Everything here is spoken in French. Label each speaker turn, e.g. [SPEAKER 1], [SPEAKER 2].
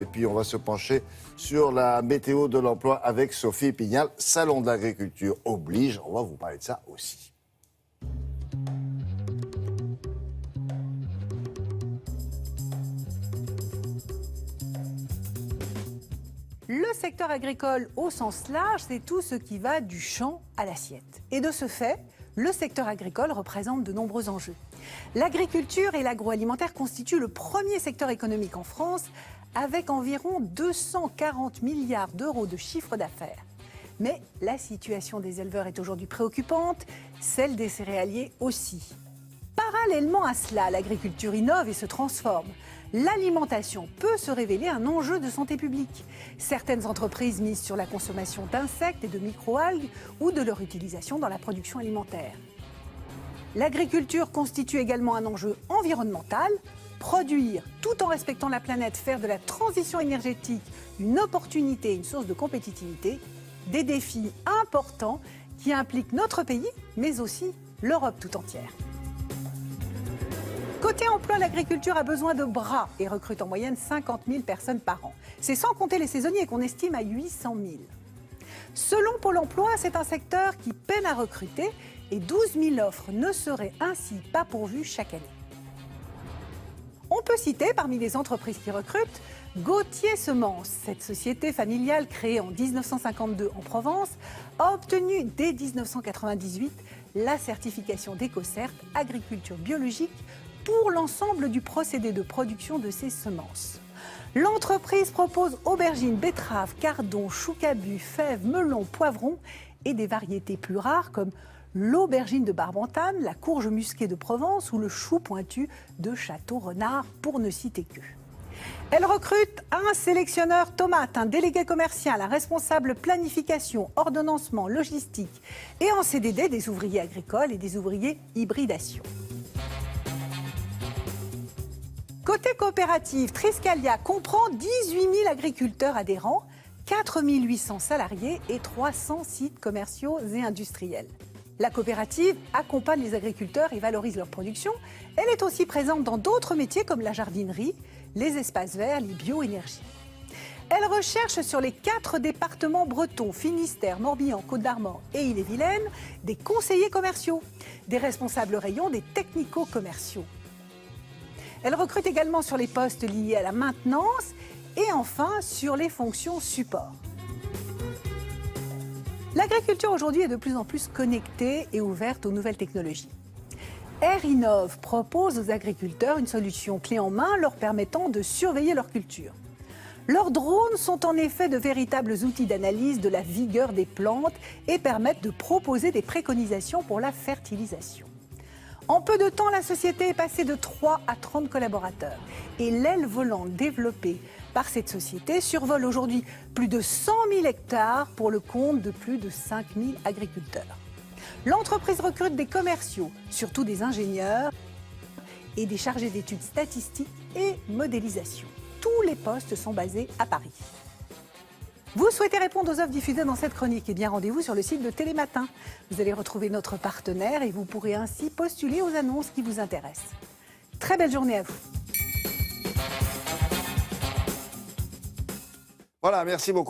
[SPEAKER 1] Et puis on va se pencher sur la météo de l'emploi avec Sophie Pignal. Salon de l'agriculture oblige, on va vous parler de ça aussi.
[SPEAKER 2] Le secteur agricole au sens large, c'est tout ce qui va du champ à l'assiette. Et de ce fait, le secteur agricole représente de nombreux enjeux. L'agriculture et l'agroalimentaire constituent le premier secteur économique en France, avec environ 240 milliards d'euros de chiffre d'affaires. Mais la situation des éleveurs est aujourd'hui préoccupante, celle des céréaliers aussi. Parallèlement à cela, l'agriculture innove et se transforme. L'alimentation peut se révéler un enjeu de santé publique. Certaines entreprises misent sur la consommation d'insectes et de microalgues ou de leur utilisation dans la production alimentaire. L'agriculture constitue également un enjeu environnemental. Produire tout en respectant la planète, faire de la transition énergétique une opportunité, une source de compétitivité, des défis importants qui impliquent notre pays, mais aussi l'Europe tout entière. Côté emploi, l'agriculture a besoin de bras et recrute en moyenne 50 000 personnes par an. C'est sans compter les saisonniers qu'on estime à 800 000. Selon Pôle emploi, c'est un secteur qui peine à recruter et 12 000 offres ne seraient ainsi pas pourvues chaque année. On peut citer parmi les entreprises qui recrutent Gauthier Semences. Cette société familiale créée en 1952 en Provence a obtenu dès 1998 la certification d'Écocert agriculture biologique pour l'ensemble du procédé de production de ces semences. L'entreprise propose aubergines, betteraves, cardons, choucabus, fèves, melons, poivrons et des variétés plus rares comme l'aubergine de Barbentane, la courge musquée de Provence ou le chou pointu de Château-Renard, pour ne citer que. Elle recrute un sélectionneur tomate, un délégué commercial, un responsable planification, ordonnancement, logistique et en CDD des ouvriers agricoles et des ouvriers hybridation. Côté coopérative, Triscalia comprend 18 000 agriculteurs adhérents, 4 800 salariés et 300 sites commerciaux et industriels. La coopérative accompagne les agriculteurs et valorise leur production. Elle est aussi présente dans d'autres métiers comme la jardinerie, les espaces verts, les bioénergies. Elle recherche sur les 4 départements bretons, Finistère, Morbihan, Côte-d'Armor et Ille-et-Vilaine, des conseillers commerciaux, des responsables rayons, des technico-commerciaux. Elle recrute également sur les postes liés à la maintenance et enfin sur les fonctions support. L'agriculture aujourd'hui est de plus en plus connectée et ouverte aux nouvelles technologies. AirInnov propose aux agriculteurs une solution clé en main leur permettant de surveiller leur culture. Leurs drones sont en effet de véritables outils d'analyse de la vigueur des plantes et permettent de proposer des préconisations pour la fertilisation. En peu de temps, la société est passée de 3 à 30 collaborateurs. Et l'aile volante développée par cette société survole aujourd'hui plus de 100 000 hectares pour le compte de plus de 5 000 agriculteurs. L'entreprise recrute des commerciaux, surtout des ingénieurs et des chargés d'études statistiques et modélisation. Tous les postes sont basés à Paris. Vous souhaitez répondre aux offres diffusées dans cette chronique? Eh bien, rendez-vous sur le site de Télématin. Vous allez retrouver notre partenaire et vous pourrez ainsi postuler aux annonces qui vous intéressent. Très belle journée à vous.
[SPEAKER 1] Voilà, merci beaucoup.